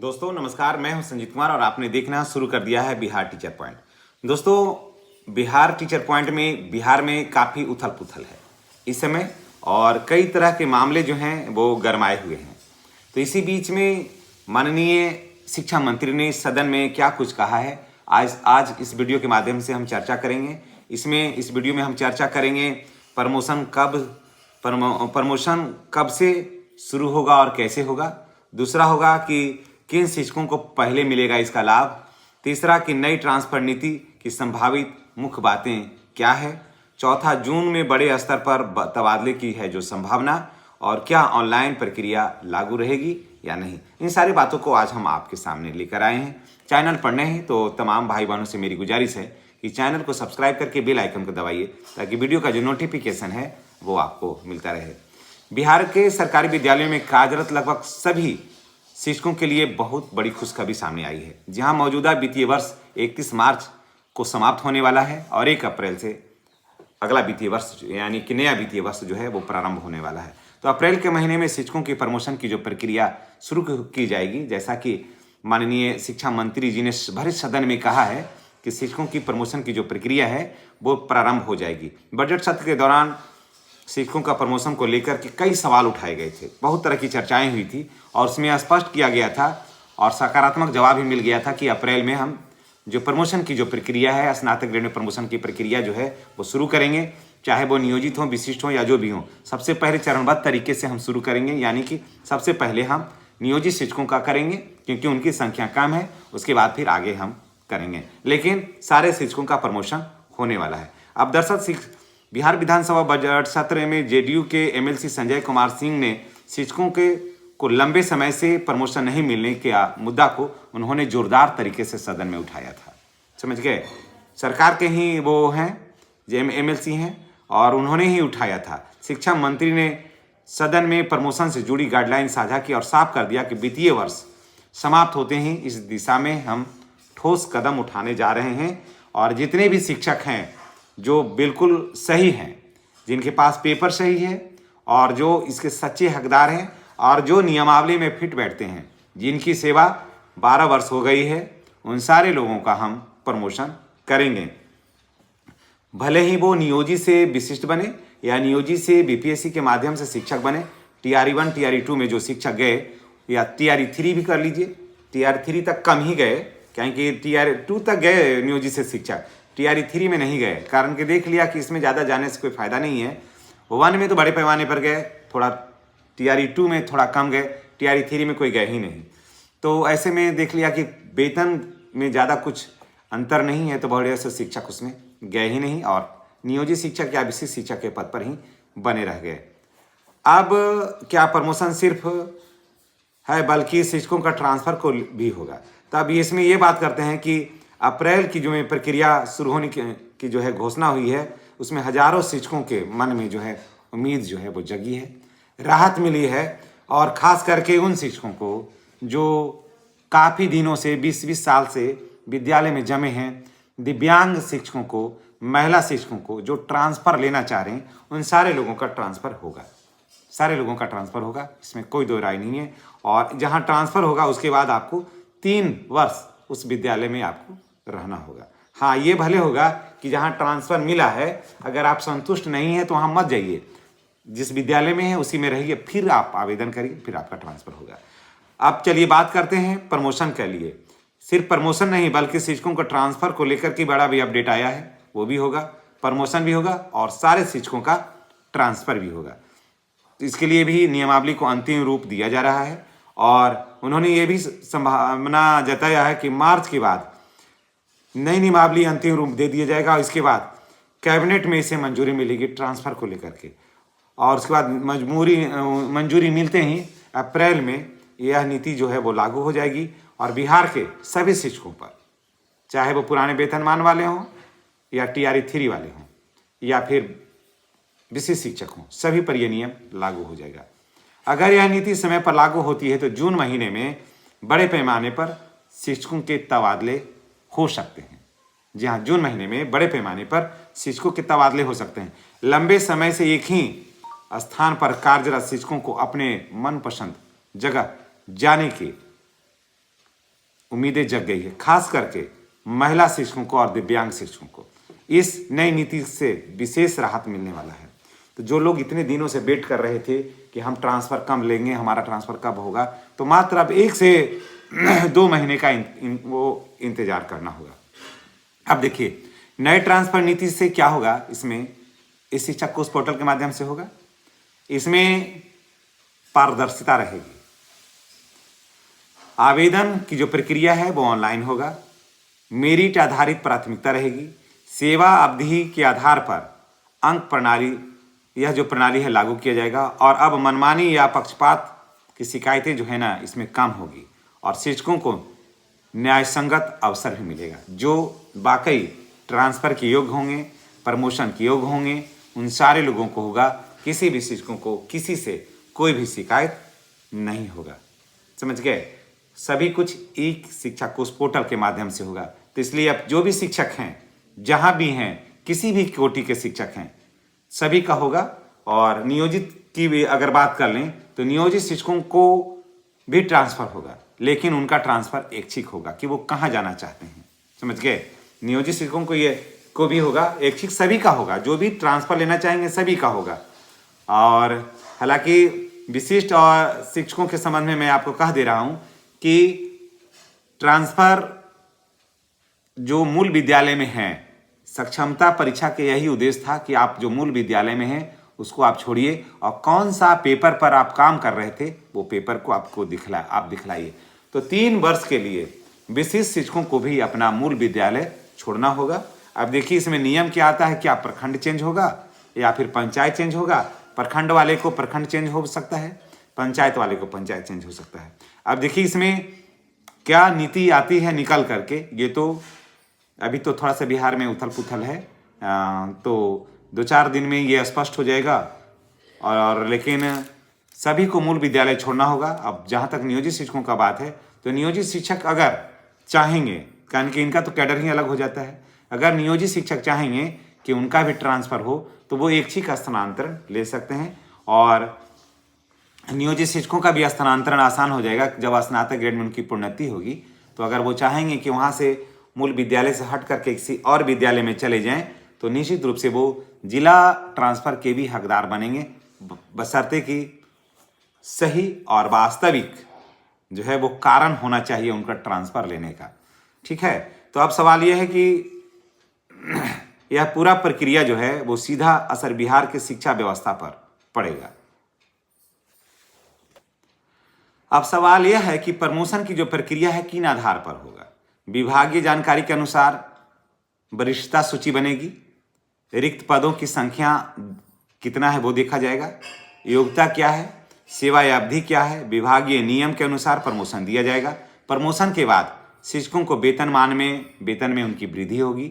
दोस्तों नमस्कार, मैं हूं संजीत कुमार और आपने देखना शुरू कर दिया है बिहार टीचर पॉइंट। दोस्तों बिहार टीचर पॉइंट में बिहार में काफ़ी उथल पुथल है इस समय और कई तरह के मामले जो हैं वो गरमाए हुए हैं। तो इसी बीच में माननीय शिक्षा मंत्री ने सदन में क्या कुछ कहा है, आज इस वीडियो के माध्यम से हम चर्चा करेंगे। इस वीडियो में हम चर्चा करेंगे प्रमोशन कब से शुरू होगा और कैसे होगा। दूसरा होगा कि किन शिक्षकों को पहले मिलेगा इसका लाभ। तीसरा कि नई ट्रांसफर नीति की संभावित मुख्य बातें क्या है। चौथा, जून में बड़े स्तर पर तबादले की है जो संभावना, और क्या ऑनलाइन प्रक्रिया लागू रहेगी या नहीं। इन सारी बातों को आज हम आपके सामने लेकर आए हैं। चैनल पर नए हैं तो तमाम भाई बहनों से मेरी गुजारिश है कि चैनल को सब्सक्राइब करके बेल आइकन को दबाइए ताकि वीडियो का जो नोटिफिकेशन है वो आपको मिलता रहे। बिहार के सरकारी विद्यालयों में कार्यरत लगभग सभी शिक्षकों के लिए बहुत बड़ी खुशखबरी सामने आई है। जहां मौजूदा वित्तीय वर्ष 31 मार्च को समाप्त होने वाला है और 1 अप्रैल से अगला वित्तीय वर्ष यानी कि नया वित्तीय वर्ष जो है वो प्रारंभ होने वाला है। तो अप्रैल के महीने में शिक्षकों की प्रमोशन की जो प्रक्रिया शुरू की जाएगी, जैसा कि माननीय शिक्षा मंत्री जी ने भरे सदन में कहा है कि शिक्षकों की प्रमोशन की जो प्रक्रिया है वो प्रारंभ हो जाएगी। बजट सत्र के दौरान शिक्षकों का प्रमोशन को लेकर के कई सवाल उठाए गए थे, बहुत तरह की चर्चाएं हुई थी और उसमें स्पष्ट किया गया था और सकारात्मक जवाब भी मिल गया था कि अप्रैल में हम जो प्रमोशन की जो प्रक्रिया है, स्नातक ग्रेड में प्रमोशन की प्रक्रिया जो है वो शुरू करेंगे, चाहे वो नियोजित हों, विशिष्ट हों या जो भी हों। सबसे पहले चरणबद्ध तरीके से हम शुरू करेंगे, यानी कि सबसे पहले हम नियोजित शिक्षकों का करेंगे क्योंकि उनकी संख्या कम है, उसके बाद फिर आगे हम करेंगे, लेकिन सारे शिक्षकों का प्रमोशन होने वाला है। अब दरअसल बिहार विधानसभा बजट सत्र में जेडीयू के एमएलसी संजय कुमार सिंह ने शिक्षकों को लंबे समय से प्रमोशन नहीं मिलने के मुद्दा को उन्होंने जोरदार तरीके से सदन में उठाया था। समझ गए, सरकार के ही वो हैं जो एमएलसी हैं और उन्होंने ही उठाया था। शिक्षा मंत्री ने सदन में प्रमोशन से जुड़ी गाइडलाइन साझा की और साफ कर दिया कि वित्तीय वर्ष समाप्त होते ही इस दिशा में हम ठोस कदम उठाने जा रहे हैं और जितने भी शिक्षक हैं जो बिल्कुल सही हैं, जिनके पास पेपर सही है और जो इसके सच्चे हकदार हैं और जो नियमावली में फिट बैठते हैं, जिनकी सेवा 12 वर्ष हो गई है, उन सारे लोगों का हम प्रमोशन करेंगे। भले ही वो नियोजित से विशिष्ट बने या नियोजित से बीपीएससी के माध्यम से शिक्षक बने। टीआरई 1 टीआरई 2 में जो शिक्षक गए या टीआरई 3 भी कर लीजिए, टीआरई 3 तक कम ही गए क्योंकि टीआरई 2 तक गए नियोजित से शिक्षक, टीआरई 3 में नहीं गए, कारण कि देख लिया कि इसमें ज़्यादा जाने से कोई फ़ायदा नहीं है। 1 में तो बड़े पैमाने पर गए, थोड़ा टीआरई 2 में थोड़ा कम गए, टीआरई 3 में कोई गए ही नहीं। तो ऐसे में देख लिया कि वेतन में ज़्यादा कुछ अंतर नहीं है, तो बड़े से शिक्षक उसमें गए ही नहीं और नियोजित शिक्षक या विशिष्ट शिक्षक के पद पर ही बने रह गए। अब क्या प्रमोशन सिर्फ है बल्कि शिक्षकों का ट्रांसफ़र को भी होगा। तो अब इसमें ये बात करते हैं कि अप्रैल की जो प्रक्रिया शुरू होने की जो है घोषणा हुई है, उसमें हजारों शिक्षकों के मन में जो है उम्मीद जो है वो जगी है, राहत मिली है। और ख़ास करके उन शिक्षकों को जो काफ़ी दिनों से 20-20 साल से विद्यालय में जमे हैं, दिव्यांग शिक्षकों को, महिला शिक्षकों को जो ट्रांसफ़र लेना चाह रहे हैं, उन सारे लोगों का ट्रांसफ़र होगा, सारे लोगों का ट्रांसफ़र होगा, इसमें कोई दो राय नहीं है। और जहाँ ट्रांसफ़र होगा उसके बाद आपको 3 वर्ष उस विद्यालय में आपको रहना होगा। हाँ, ये भले होगा कि जहाँ ट्रांसफ़र मिला है, अगर आप संतुष्ट नहीं हैं तो वहाँ मत जाइए, जिस विद्यालय में है उसी में रहिए, फिर आप आवेदन करिए, फिर आपका ट्रांसफ़र होगा। अब चलिए बात करते हैं प्रमोशन के लिए। सिर्फ प्रमोशन नहीं बल्कि शिक्षकों को ट्रांसफ़र को लेकर के बड़ा भी अपडेट आया है, वो भी होगा, प्रमोशन भी होगा और सारे शिक्षकों का ट्रांसफ़र भी होगा। इसके लिए भी नियमावली को अंतिम रूप दिया जा रहा है और उन्होंने ये भी संभावना जताया है कि मार्च के बाद नई नियमावली अंतिम रूप दे दिया जाएगा और इसके बाद कैबिनेट में इसे मंजूरी मिलेगी ट्रांसफ़र को लेकर के, और उसके बाद मंजूरी मिलते ही अप्रैल में यह नीति जो है वो लागू हो जाएगी और बिहार के सभी शिक्षकों पर, चाहे वो पुराने वेतनमान वाले हों या टीआरई 3 वाले हों या फिर विशिष्ट शिक्षक हों, सभी पर यह नियम लागू हो जाएगा। अगर यह नीति समय पर लागू होती है तो जून महीने में बड़े पैमाने पर शिक्षकों के तबादले हो सकते हैं। जी हाँ, जून महीने में बड़े पैमाने पर शिक्षकों के तबादले हो सकते हैं। लंबे समय से एक ही स्थान पर कार्यरत शिक्षकों को अपने मनपसंद जगह जाने के उम्मीदें जग गई है, खास करके महिला शिक्षकों को और दिव्यांग शिक्षकों को। इस नई नीति से विशेष राहत मिलने वाला है। तो जो लोग इतने दिनों से वेट कर रहे थे कि हम ट्रांसफ़र कब लेंगे, हमारा ट्रांसफ़र कब होगा, तो मात्र अब 1 से 2 महीने का वो इंतजार करना होगा। अब देखिए नए ट्रांसफ़र नीति से क्या होगा, इसमें इस शिक्षक को उस पोर्टल के माध्यम से होगा, इसमें पारदर्शिता रहेगी, आवेदन की जो प्रक्रिया है वो ऑनलाइन होगा, मेरिट आधारित प्राथमिकता रहेगी, सेवा अवधि के आधार पर अंक प्रणाली, यह जो प्रणाली है लागू किया जाएगा, और अब मनमानी या पक्षपात की शिकायतें जो है ना इसमें कम होगी, और शिक्षकों को न्यायसंगत अवसर भी मिलेगा। जो वाकई ट्रांसफ़र के योग्य होंगे, प्रमोशन के योग्य होंगे, उन सारे लोगों को होगा। किसी भी शिक्षकों को किसी से कोई भी शिकायत नहीं होगा। समझ गए? सभी कुछ एक शिक्षा कोष पोर्टल के माध्यम से होगा। तो इसलिए अब जो भी शिक्षक हैं, जहाँ भी हैं, किसी भी कोटि के शिक्षक हैं, सभी का होगा। और नियोजित की भी अगर बात कर लें तो नियोजित शिक्षकों को भी ट्रांसफ़र होगा, लेकिन उनका ट्रांसफ़र ऐच्छिक होगा कि वो कहाँ जाना चाहते हैं। समझ गए? नियोजित शिक्षकों को भी होगा, ऐच्छिक सभी का होगा, जो भी ट्रांसफ़र लेना चाहेंगे सभी का होगा। और हालांकि विशिष्ट और शिक्षकों के संबंध में मैं आपको कह दे रहा हूँ कि ट्रांसफ़र जो मूल विद्यालय में है, सक्षमता परीक्षा के यही उद्देश्य था कि आप जो मूल विद्यालय में हैं उसको आप छोड़िए, और कौन सा पेपर पर आप काम कर रहे थे वो पेपर को आप दिखलाइए। तो 3 वर्ष के लिए विशिष्ट शिक्षकों को भी अपना मूल विद्यालय छोड़ना होगा। अब देखिए इसमें नियम क्या आता है, क्या प्रखंड चेंज होगा या फिर पंचायत चेंज होगा। प्रखंड वाले को प्रखंड चेंज हो सकता है, पंचायत वाले को पंचायत चेंज हो सकता है। अब देखिए इसमें क्या नीति आती है निकल करके, ये तो अभी तो थोड़ा सा बिहार में उथल पुथल है, तो 2-4 दिन में ये स्पष्ट हो जाएगा। और लेकिन सभी को मूल विद्यालय छोड़ना होगा। अब जहाँ तक नियोजित शिक्षकों का बात है, तो नियोजित शिक्षक अगर चाहेंगे, कारण कि इनका तो कैडर ही अलग हो जाता है, अगर नियोजित शिक्षक चाहेंगे कि उनका भी ट्रांसफ़र हो तो वो ऐच्छिक स्थानांतरण ले सकते हैं। और नियोजित शिक्षकों का भी स्थानांतरण आसान हो जाएगा जब स्नातक ग्रेड में उनकी प्रोन्नति होगी। तो अगर वो चाहेंगे कि वहाँ से मूल विद्यालय से हट करके किसी और विद्यालय में चले जाएं, तो निश्चित रूप से वो जिला ट्रांसफ़र के भी हकदार बनेंगे, बशर्ते कि सही और वास्तविक जो है वो कारण होना चाहिए उनका ट्रांसफ़र लेने का। ठीक है? तो अब सवाल यह है कि यह पूरा प्रक्रिया जो है वो सीधा असर बिहार के शिक्षा व्यवस्था पर पड़ेगा। अब सवाल यह है कि प्रमोशन की जो प्रक्रिया है किन आधार पर होगा। विभागीय जानकारी के अनुसार वरिष्ठता सूची बनेगी, रिक्त पदों की संख्या कितना है वो देखा जाएगा, योग्यता क्या है, सेवा अवधि क्या है, विभागीय नियम के अनुसार प्रमोशन दिया जाएगा। प्रमोशन के बाद शिक्षकों को वेतन में उनकी वृद्धि होगी,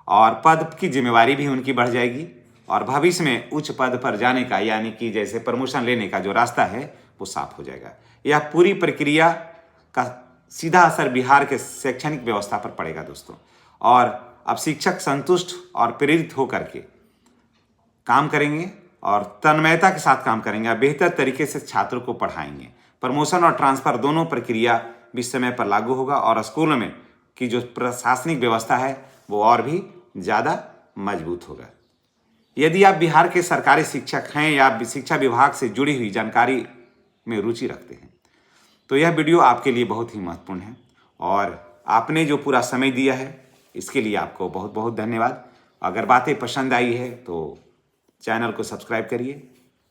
और पद की जिम्मेवारी भी उनकी बढ़ जाएगी, और भविष्य में उच्च पद पर जाने का, यानी कि जैसे प्रमोशन लेने का जो रास्ता है वो साफ हो जाएगा। यह पूरी प्रक्रिया का सीधा असर बिहार के शैक्षणिक व्यवस्था पर पड़ेगा दोस्तों। और अब शिक्षक संतुष्ट और प्रेरित होकर के काम करेंगे और तन्मयता के साथ काम करेंगे, बेहतर तरीके से छात्रों को पढ़ाएंगे। प्रमोशन और ट्रांसफ़र दोनों प्रक्रिया भी समय पर लागू होगा, और स्कूलों में की जो प्रशासनिक व्यवस्था है वो और भी ज़्यादा मजबूत होगा। यदि आप बिहार के सरकारी शिक्षक हैं या शिक्षा विभाग से जुड़ी हुई जानकारी में रुचि रखते हैं, तो यह वीडियो आपके लिए बहुत ही महत्वपूर्ण है, और आपने जो पूरा समय दिया है इसके लिए आपको बहुत बहुत धन्यवाद। अगर बातें पसंद आई है तो चैनल को सब्सक्राइब करिए,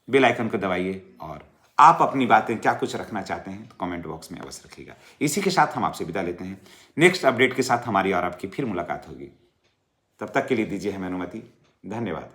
बेल आइकन को दबाइए, और आप अपनी बातें क्या कुछ रखना चाहते हैं तो कमेंट बॉक्स में अवश्य रखिएगा। इसी के साथ हम आपसे विदा लेते हैं। नेक्स्ट अपडेट के साथ हमारी और आपकी फिर मुलाकात होगी। तब तक के लिए दीजिए हमें अनुमति। धन्यवाद।